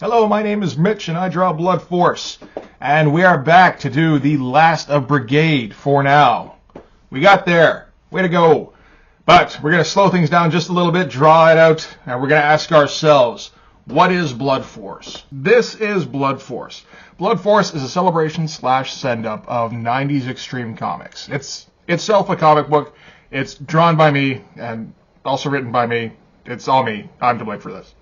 Hello, my name is Mitch and I draw Blood Force. And we are back to do the last of Brigade for now. We got there. Way to go. But we're going to slow things down just a little bit, draw it out, and we're going to ask ourselves, what is Blood Force? This is Blood Force. Blood Force is a celebration / send-up of 90s extreme comics. It's itself a comic book. It's drawn by me and also written by me. It's all me. I'm to blame for this.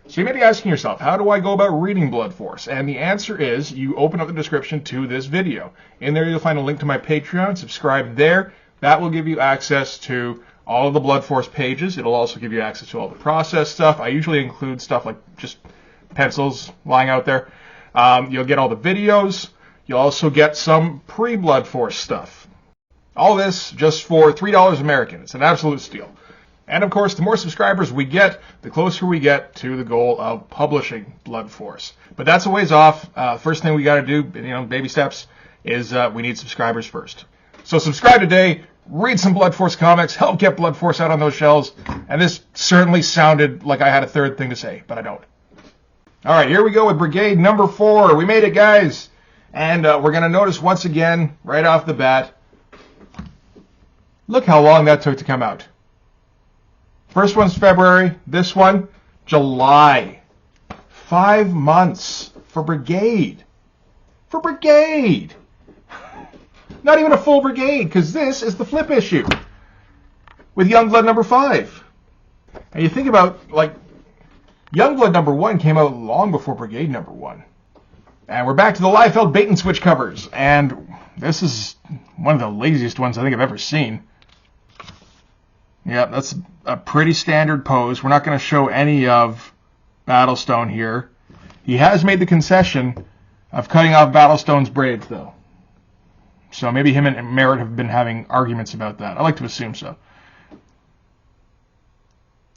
So you may be asking yourself, how do I go about reading Blood Force? And the answer is, you open up the description to this video. In there you'll find a link to my Patreon. Subscribe there. That will give you access to all of the Blood Force pages. It'll also give you access to all the process stuff. I usually include stuff like just pencils lying out there. You'll get all the videos. You'll also get some pre-Blood Force stuff. All this just for $3 American. It's an absolute steal. And of course, the more subscribers we get, the closer we get to the goal of publishing Blood Force. But that's a ways off. First thing we got to do, baby steps, is we need subscribers first. So subscribe today, read some Blood Force comics, help get Blood Force out on those shelves. And this certainly sounded like I had a third thing to say, but I don't. All right, here we go with Brigade number 4. We made it, guys. And we're going to notice once again, right off the bat, look how long that took to come out. First one's February, this one, July. 5 months for Brigade. For Brigade! Not even a full Brigade, because this is the flip issue with Youngblood number 5. And you think about, Youngblood number 1 came out long before Brigade number 1. And we're back to the Liefeld bait-and-switch covers. And this is one of the laziest ones I think I've ever seen. Yeah, that's a pretty standard pose. We're not going to show any of Battlestone here. He has made the concession of cutting off Battlestone's braids, though. So maybe him and Merritt have been having arguments about that. I like to assume so.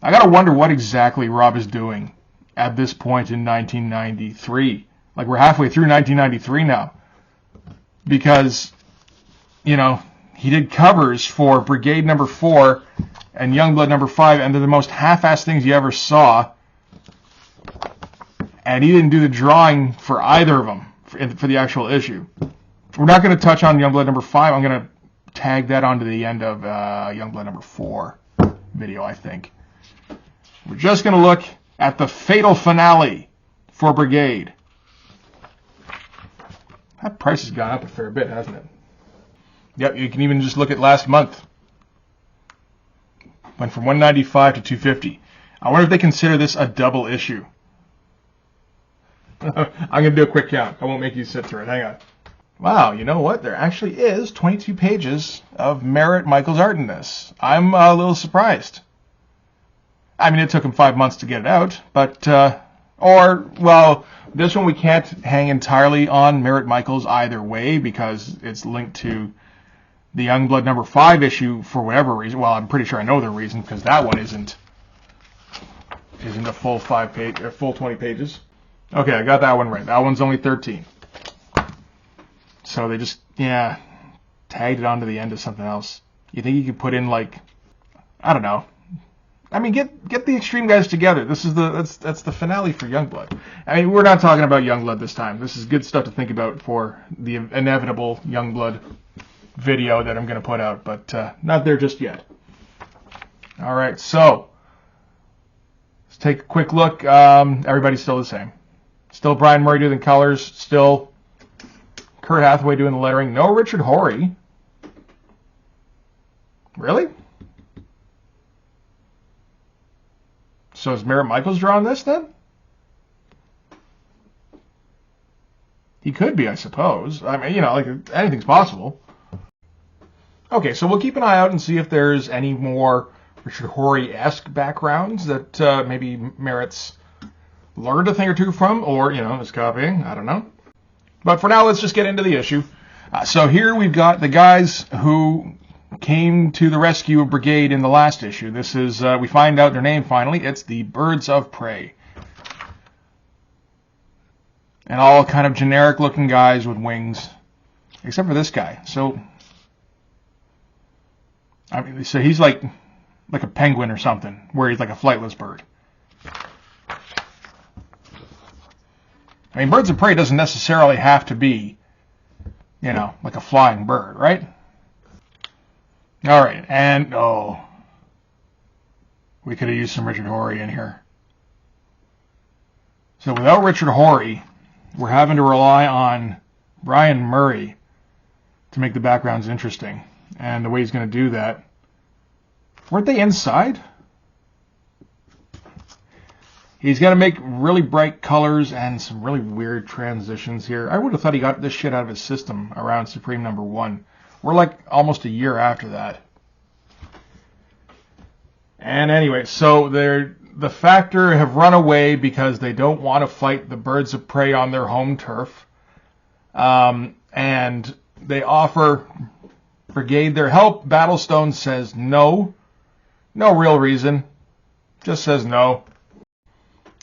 I got to wonder what exactly Rob is doing at this point in 1993. We're halfway through 1993 now. Because, he did covers for Brigade number 4 and Youngblood number 5, and they're the most half-assed things you ever saw. And he didn't do the drawing for either of them for the actual issue. We're not going to touch on Youngblood number 5. I'm going to tag that onto the end of Youngblood number 4 video, I think. We're just going to look at the fatal finale for Brigade. That price has gone up a fair bit, hasn't it? Yep, you can even just look at last month. Went from $195 to $250. I wonder if they consider this a double issue. I'm going to do a quick count. I won't make you sit through it. Hang on. Wow, you know what? There actually is 22 pages of Merritt Michaels art in this. I'm a little surprised. I mean, it took him 5 months to get it out, but, this one we can't hang entirely on Merritt Michaels either way because it's linked to the Youngblood number 5 issue for whatever reason. Well, I'm pretty sure I know the reason because that one isn't a full 20 pages. Okay, I got that one right. That one's only 13. So they just tagged it onto the end of something else. You think you could put in I don't know. I mean, get the extreme guys together. This is that's the finale for Youngblood. I mean, we're not talking about Youngblood this time. This is good stuff to think about for the inevitable Youngblood video that I'm going to put out, but not there just yet. All right, so let's take a quick look. Everybody's still the same. Still Brian Murray doing the colors. Still Kurt Hathaway doing the lettering. No Richard Horry. Really? So is Merritt Michaels drawing this then? He could be, I suppose. I mean, anything's possible. Okay, so we'll keep an eye out and see if there's any more Richard Horry-esque backgrounds that maybe Merritt's learned a thing or two from, or, is copying. I don't know. But for now, let's just get into the issue. So here we've got the guys who came to the rescue of Brigade in the last issue. This is, we find out their name finally. It's the Birds of Prey. And all kind of generic-looking guys with wings, except for this guy. So he's like a penguin or something, where he's like a flightless bird. I mean, birds of prey doesn't necessarily have to be, you know, like a flying bird, right? All right, and oh, we could have used some Richard Horry in here. So without Richard Horry, we're having to rely on Brian Murray to make the backgrounds interesting. And the way he's going to do that, weren't they inside? He's going to make really bright colors and some really weird transitions here. I would have thought he got this shit out of his system around Supreme #1. We're like almost a year after that. And anyway, so the Factor have run away because they don't want to fight the birds of prey on their home turf. And they offer Brigade their help. Battlestone says no. No real reason. Just says no.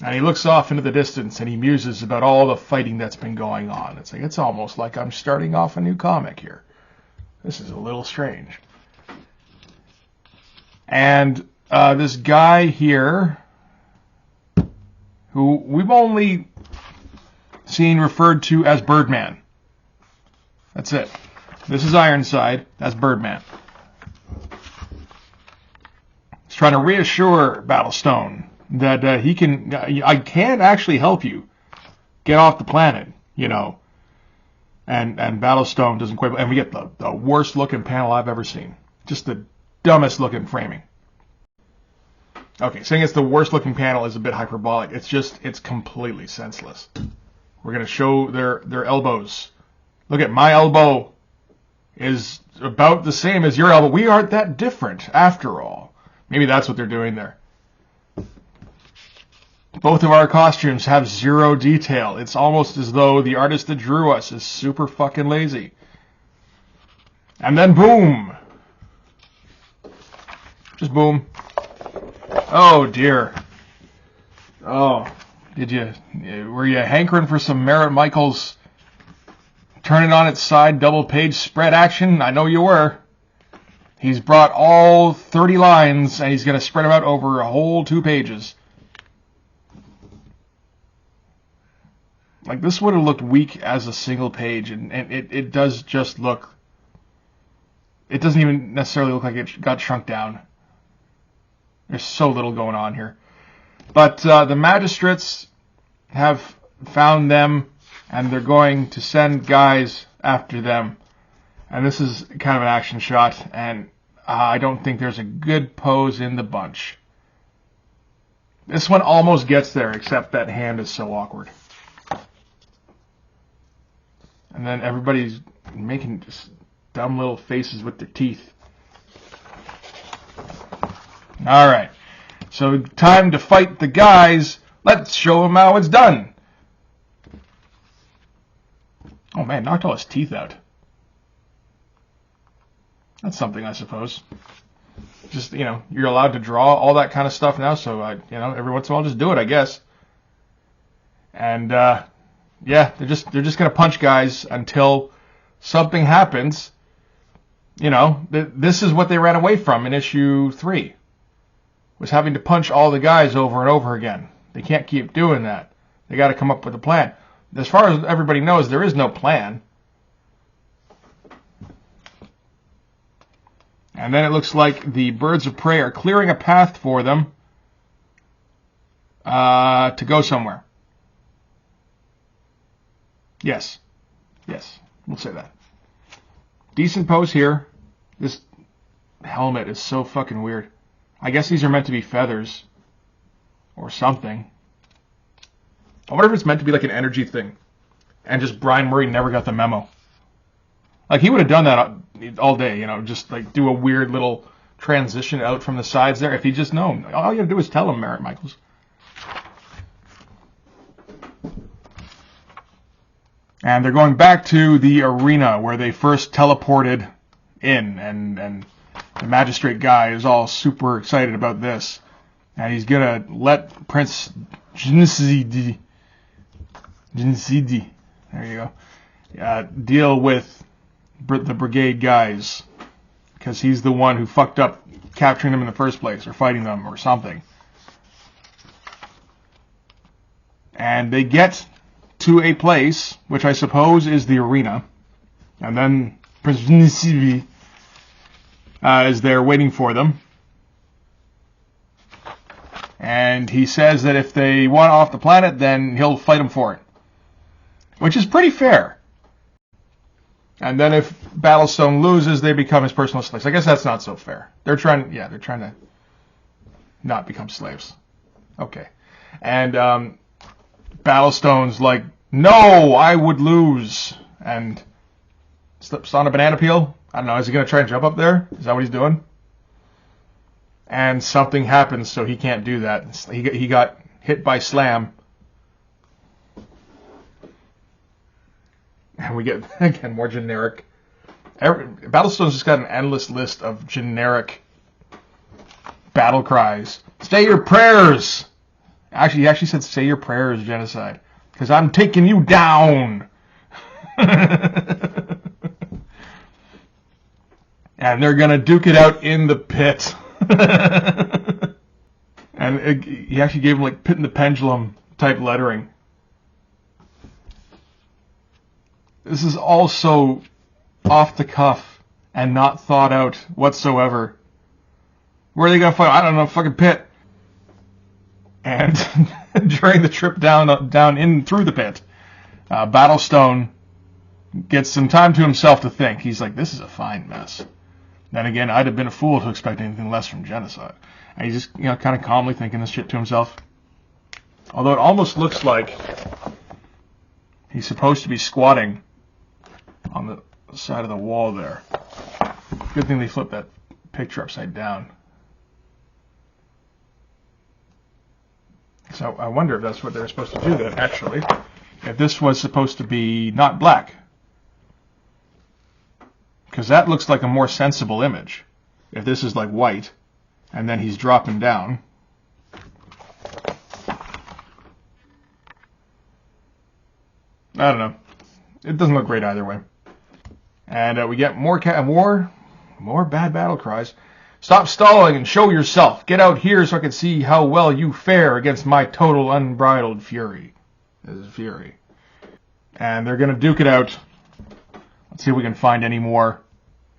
And he looks off into the distance and he muses about all the fighting that's been going on. It's almost like I'm starting off a new comic here. This is a little strange. And this guy here, who we've only seen referred to as Birdman. That's it. This is Ironside. That's Birdman. He's trying to reassure Battlestone that he can. I can actually help you get off the planet, you know. And Battlestone doesn't quite. And we get the worst looking panel I've ever seen. Just the dumbest looking framing. Okay, saying it's the worst looking panel is a bit hyperbolic. It's completely senseless. We're gonna show their elbows. Look at my elbow is about the same as your elbow. We aren't that different after all. Maybe that's what they're doing there. Both of our costumes have zero detail. It's almost as though the artist that drew us is super fucking lazy. And then boom. Just boom. Oh dear. Oh, were you hankering for some Merritt Michaels turn it on its side double page spread action? I know you were. He's brought all 30 lines and he's going to spread them out over a whole 2 pages. Like, this would have looked weak as a single page, and it does just look... It doesn't even necessarily look like it got shrunk down. There's so little going on here. But the magistrates have found them, and they're going to send guys after them. And this is kind of an action shot, and I don't think there's a good pose in the bunch. This one almost gets there, except that hand is so awkward. And then everybody's making just dumb little faces with their teeth. Alright, so time to fight the guys. Let's show them how it's done. Oh man, knocked all his teeth out. That's something, I suppose. Just, you know, you're allowed to draw all that kind of stuff now, so, every once in a while just do it, I guess. And, yeah, they're just going to punch guys until something happens. You know, this is what they ran away from in issue 3. Was having to punch all the guys over and over again. They can't keep doing that. They got to come up with a plan. As far as everybody knows, there is no plan. And then it looks like the birds of prey are clearing a path for them to go somewhere. Yes, we'll say that. Decent pose here. This helmet is so fucking weird. I guess these are meant to be feathers or something. I wonder if it's meant to be like an energy thing. And just Brian Murray never got the memo. Like, he would have done that all day, you know, just like do a weird little transition out from the sides there. If he just known. All you gotta do is tell him, Merritt Michaels. And they're going back to the arena where they first teleported in, and the magistrate guy is all super excited about this. And he's going to let Prince Jinsidi, there you go, deal with the Brigade guys. Because he's the one who fucked up capturing them in the first place, or fighting them, or something. And they get to a place, which I suppose is the arena. And then Prince Nisibi is there waiting for them. And he says that if they want off the planet, then he'll fight them for it. Which is pretty fair. And then if Battlestone loses, they become his personal slaves. I guess that's not so fair. They're trying to not become slaves. Okay. And Battlestone's like, no, I would lose. And slips on a banana peel. I don't know, is he going to try and jump up there? Is that what he's doing? And something happens, so he can't do that. He got hit by Slam. And we get, again, more generic. Battlestone's just got an endless list of generic battle cries. Say your prayers! Actually, he actually said, say your prayers, genocide. Because I'm taking you down! And they're gonna duke it out in the pit. And he actually gave him like Pit in the Pendulum type lettering. This is all so off the cuff and not thought out whatsoever. Where are they gonna fight? I don't know, fucking pit. And during the trip down in through the pit, Battlestone gets some time to himself to think. He's like, this is a fine mess. Then again, I'd have been a fool to expect anything less from genocide. And he's just, kind of calmly thinking this shit to himself. Although it almost looks like he's supposed to be squatting on the side of the wall there. Good thing they flipped that picture upside down. So I wonder if that's what they're supposed to do then, actually. If this was supposed to be not black. Because that looks like a more sensible image. If this is like white, and then he's dropping down. I don't know. It doesn't look great either way. And we get more bad battle cries. Stop stalling and show yourself. Get out here so I can see how well you fare against my total unbridled fury. This is fury. And they're going to duke it out. Let's see if we can find any more.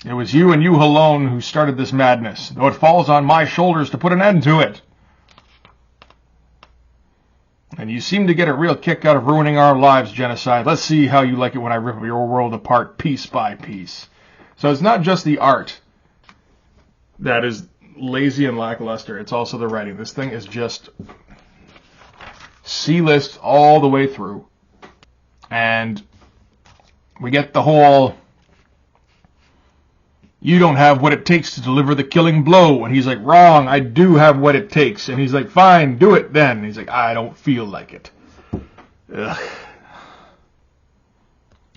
It was you and you alone who started this madness, though it falls on my shoulders to put an end to it. And you seem to get a real kick out of ruining our lives, genocide. Let's see how you like it when I rip your world apart piece by piece. So it's not just the art that is lazy and lackluster. It's also the writing. This thing is just C-list all the way through. And we get the whole, you don't have what it takes to deliver the killing blow. And he's like, wrong, I do have what it takes. And he's like, fine, do it then. And he's like, I don't feel like it. Ugh.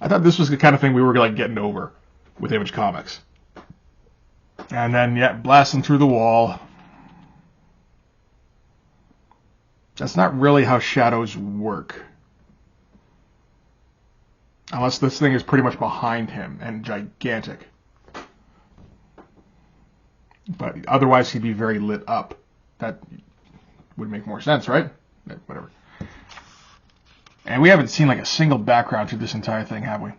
I thought this was the kind of thing we were like getting over with Image Comics. And then, blasting through the wall. That's not really how shadows work. Unless this thing is pretty much behind him and gigantic. But otherwise he'd be very lit up. That would make more sense, right? Whatever. And we haven't seen like a single background to this entire thing, have we?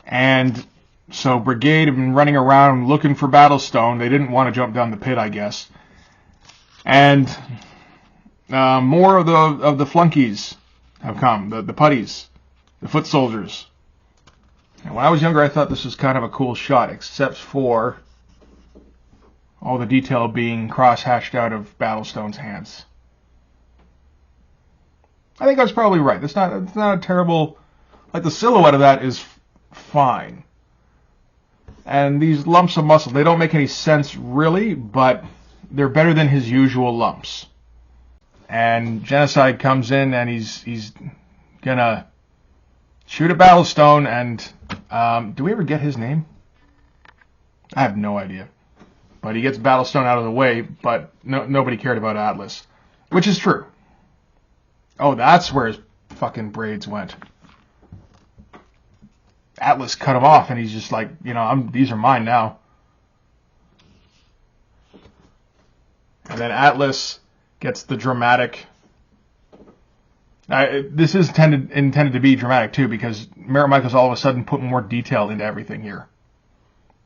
And so Brigade have been running around looking for Battlestone. They didn't want to jump down the pit, I guess. And more of the flunkies have come, the putties, the foot soldiers. And when I was younger, I thought this was kind of a cool shot, except for all the detail being cross-hatched out of Battlestone's hands. I think I was probably right. It's not a terrible, like the silhouette of that is fine. And these lumps of muscle, they don't make any sense really, but they're better than his usual lumps. And Genocide comes in and he's gonna shoot a Battlestone. And do we ever get his name? I have no idea. But he gets Battlestone out of the way, but nobody cared about Atlas, which is true. Oh, that's where his fucking braids went. Atlas cut him off, and he's just like, these are mine now. And then Atlas gets the dramatic This is intended to be dramatic too, because Merritt Michaels all of a sudden put more detail into everything here.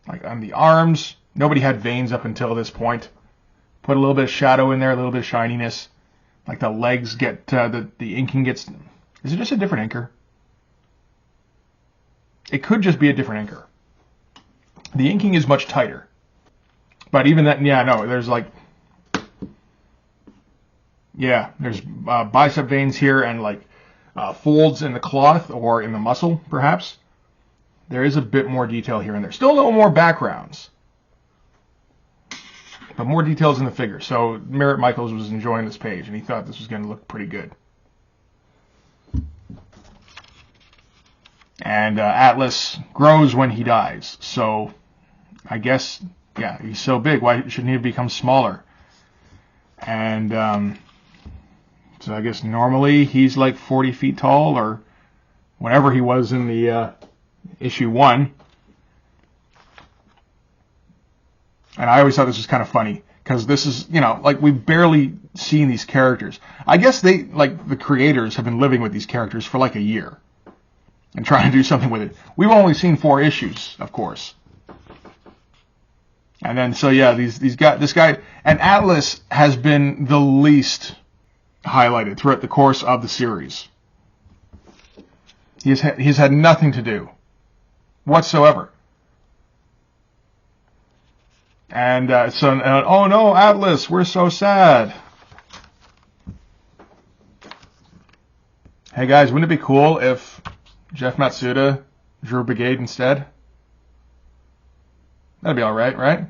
Like on the arms, nobody had veins up until this point. Put a little bit of shadow in there, a little bit of shininess. Like the legs get, the inking gets... Is it just a different inker? It could just be a different inker. The inking is much tighter. But even that, yeah, no, there's like... Yeah, there's bicep veins here and like folds in the cloth or in the muscle, perhaps. There is a bit more detail here and there. Still a little more backgrounds. But more details in the figure. So Merritt Michaels was enjoying this page, and he thought this was going to look pretty good. And Atlas grows when he dies. So I guess, yeah, he's so big. Why shouldn't he have become smaller? And so I guess normally he's like 40 feet tall, or whatever he was in the issue 1. And I always thought this was kind of funny, because this is, you know, like we've barely seen these characters. I guess they, like the creators, have been living with these characters for like a year and trying to do something with it. We've only seen 4 issues, of course. And then, so yeah, this guy, and Atlas has been the least highlighted throughout the course of the series. He's had nothing to do whatsoever. And oh no, Atlas, we're so sad. Hey guys, wouldn't it be cool if Jeff Matsuda drew Brigade instead? That'd be alright, right?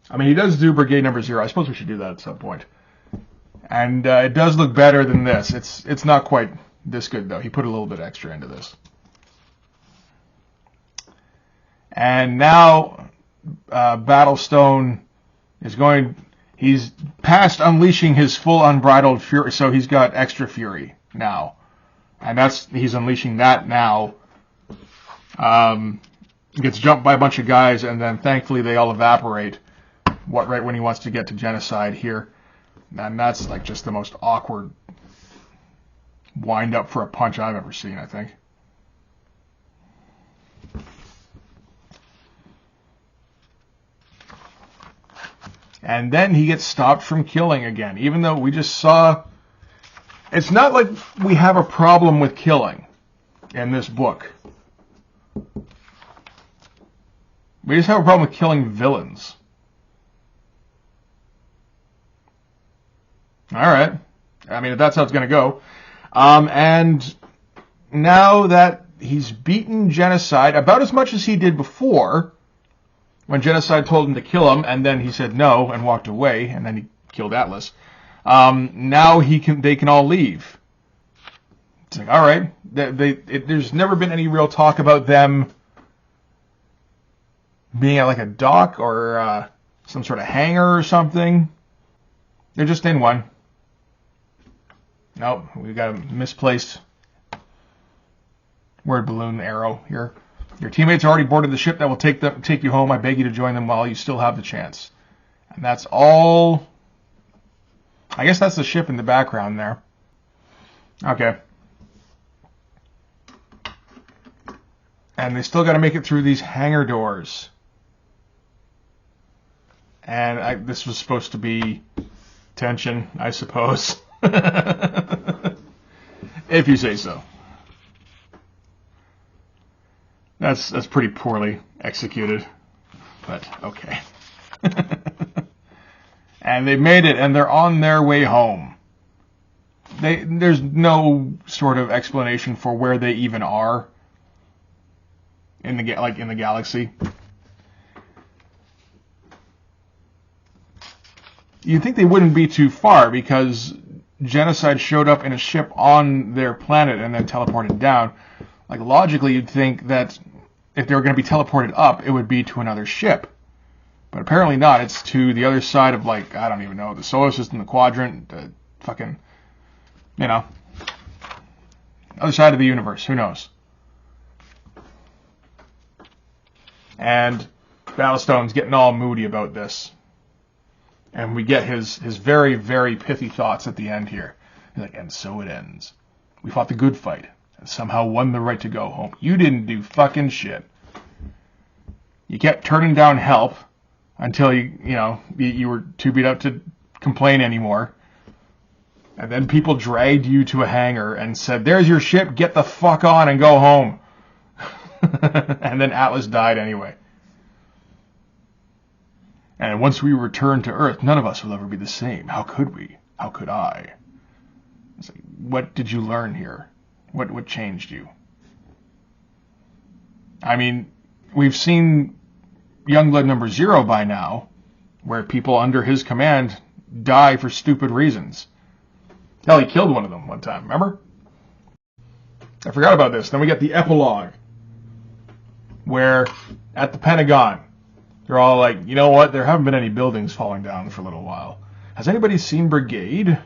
I mean, he does do Brigade number 0. I suppose we should do that at some point. And it does look better than this. It's not quite this good, though. He put a little bit extra into this. And now Battlestone is he's past unleashing his full unbridled fury, so he's got extra fury now. And he's unleashing that now. Gets jumped by a bunch of guys, and then thankfully they all evaporate right when he wants to get to genocide here. And that's like just the most awkward wind up for a punch I've ever seen, I think. And then he gets stopped from killing again, even though we just saw... It's not like we have a problem with killing in this book. We just have a problem with killing villains. Alright. I mean, if that's how it's going to go. And now that he's beaten Genocide about as much as he did before, when Genocide told him to kill him, and then he said no and walked away, and then he killed Atlas, now they can all leave. It's like, alright. There's never been any real talk about them being at like a dock or some sort of hangar or something. They're just in one. Nope, we've got a misplaced word balloon arrow here. Your teammates already boarded the ship that will take you home. I beg you to join them while you still have the chance. And that's all. I guess that's the ship in the background there. Okay. And they still got to make it through these hangar doors. And this was supposed to be tension, I suppose. If you say so. That's pretty poorly executed, but okay. And they made it, and they're on their way home. There's no sort of explanation for where they even are in the galaxy. You'd think they wouldn't be too far, because Genocide showed up in a ship on their planet and then teleported down. Like, logically, you'd think that if they were going to be teleported up, it would be to another ship. But apparently not. It's to the other side of, like, I don't even know, the solar system, the quadrant, the fucking, other side of the universe. Who knows? And Battlestone's getting all moody about this. And we get his very, very pithy thoughts at the end here. He's like, and so it ends. We fought the good fight and somehow won the right to go home. You didn't do fucking shit. You kept turning down help until you were too beat up to complain anymore. And then people dragged you to a hangar and said, there's your ship, get the fuck on and go home. And then Atlas died anyway. And once we return to Earth, none of us will ever be the same. How could we? How could I? It's like, what did you learn here? What changed you? I mean, we've seen Youngblood number 0 by now, where people under his command die for stupid reasons. Hell, he killed one of them one time, remember? I forgot about this. Then we get the epilogue, where at the Pentagon, they're all like, you know what, there haven't been any buildings falling down for a little while. Has anybody seen Brigade?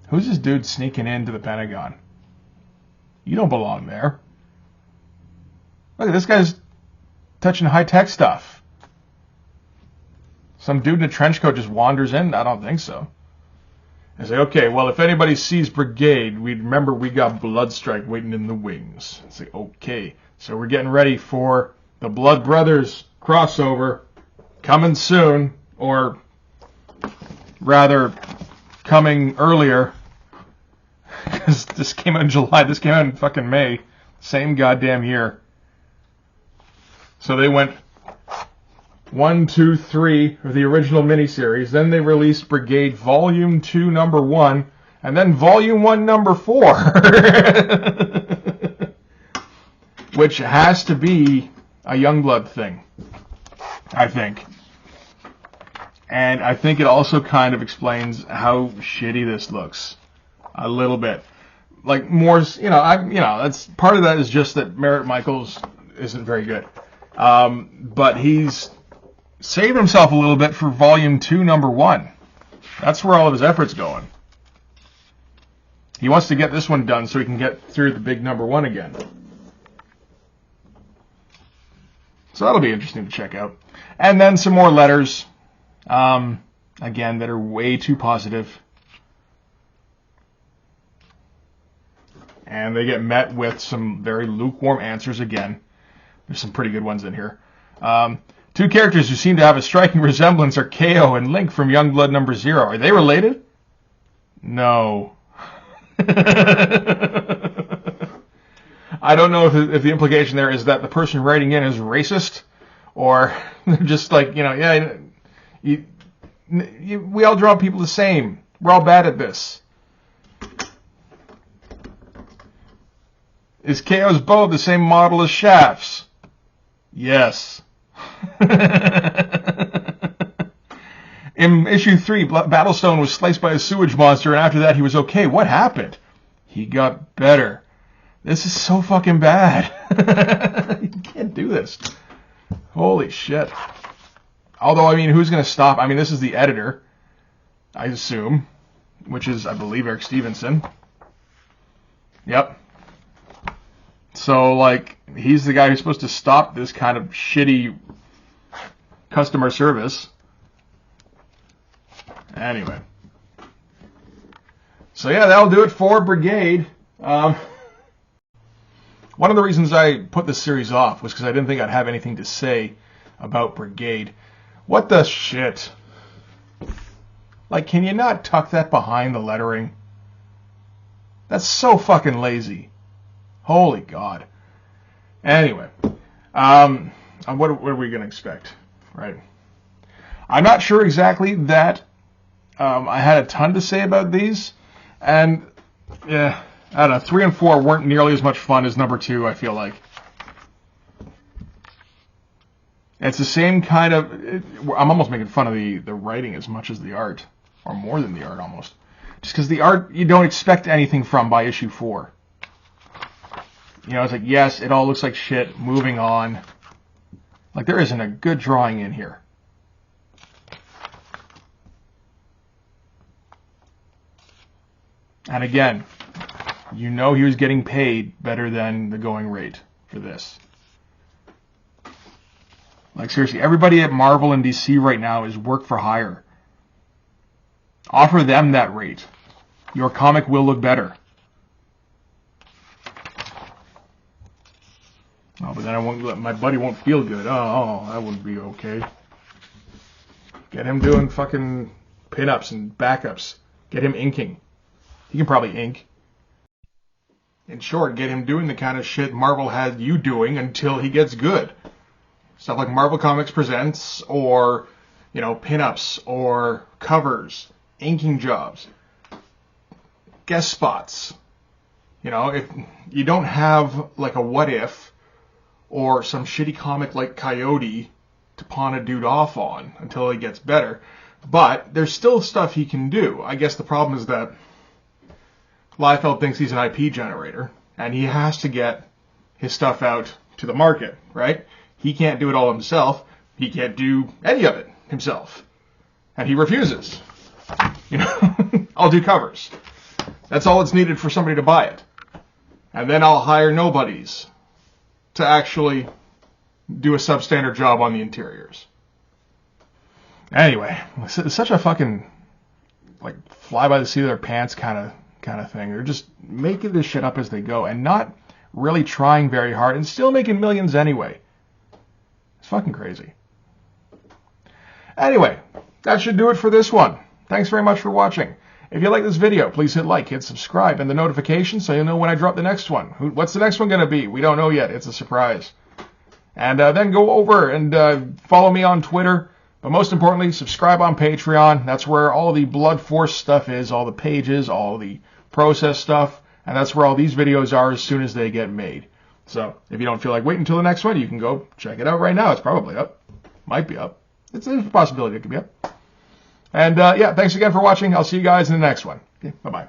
Who's this dude sneaking into the Pentagon? You don't belong there. Look, this guy's touching high-tech stuff. Some dude in a trench coat just wanders in? I don't think so. I say, okay, well, if anybody sees Brigade, remember we got Bloodstrike waiting in the wings. I say, okay, so we're getting ready for the Blood Brothers crossover coming soon, or rather coming earlier, because this came out in July, this came out in fucking May, same goddamn year. So they went 1, 2, 3 of the original miniseries, then they released Brigade Volume 2, Number 1, and then Volume 1, Number 4, which has to be a Youngblood thing, I think. And I think it also kind of explains how shitty this looks. A little bit. Like, more, that's part of that is just that Merritt Michaels isn't very good. But he's saved himself a little bit for Volume 2, Number 1. That's where all of his effort's going. He wants to get this one done so he can get through the big Number 1 again. So that'll be interesting to check out. And then some more letters, again, that are way too positive. And they get met with some very lukewarm answers again. There's some pretty good ones in here. 2 characters who seem to have a striking resemblance are KO and Link from Youngblood number 0. Are they related? No. I don't know if the implication there is that the person writing in is racist, or they're just like, we all draw people the same. We're all bad at this. Is KO's bow the same model as Shaft's? Yes. In issue 3, Battlestone was sliced by a sewage monster, and after that he was okay. What happened? He got better. This is so fucking bad. You can't do this. Holy shit. Although, who's going to stop? This is the editor, I assume, which is, I believe, Eric Stevenson. Yep. So, he's the guy who's supposed to stop this kind of shitty customer service. Anyway. So, yeah, that'll do it for Brigade. One of the reasons I put this series off was because I didn't think I'd have anything to say about Brigade. What the shit? Can you not tuck that behind the lettering? That's so fucking lazy. Holy God. Anyway, what are we going to expect, right? I'm not sure exactly that I had a ton to say about these, and yeah, I don't know, 3 and 4 weren't nearly as much fun as number 2, I feel like. It's the same kind of, I'm almost making fun of the writing as much as the art, or more than the art almost. Just because the art, you don't expect anything from by issue 4. It's like, yes, it all looks like shit, moving on. There isn't a good drawing in here. And again, he was getting paid better than the going rate for this. Like, seriously, everybody at Marvel and DC right now is work for hire. Offer them that rate. Your comic will look better. Oh, but then I won't. My buddy won't feel good. Oh, that wouldn't be okay. Get him doing fucking pin-ups and backups. Get him inking. He can probably ink. In short, get him doing the kind of shit Marvel had you doing until he gets good. Stuff like Marvel Comics Presents, or, pin-ups, or covers, inking jobs, guest spots. If you don't have, like, a What If, or some shitty comic like Coyote to pawn a dude off on until he gets better, but there's still stuff he can do. I guess the problem is that Liefeld thinks he's an IP generator, and he has to get his stuff out to the market, right? He can't do it all himself. He can't do any of it himself. And he refuses. I'll do covers. That's all it's needed for somebody to buy it. And then I'll hire nobodies to actually do a substandard job on the interiors. Anyway, it's such a fucking, like, fly by the seat of their pants kind of thing. They're just making this shit up as they go and not really trying very hard and still making millions anyway. It's fucking crazy. Anyway, that should do it for this one. Thanks very much for watching. If you like this video, please hit like, hit subscribe, and the notification so you'll know when I drop the next one. What's the next one going to be? We don't know yet. It's a surprise. And then go over and follow me on Twitter. But most importantly, subscribe on Patreon. That's where all the Blood Force stuff is, all the pages, all the process stuff. And that's where all these videos are as soon as they get made. So if you don't feel like waiting until the next one, you can go check it out right now. It's probably up. Might be up. It's a possibility it could be up. And yeah, thanks again for watching. I'll see you guys in the next one. Okay, bye-bye.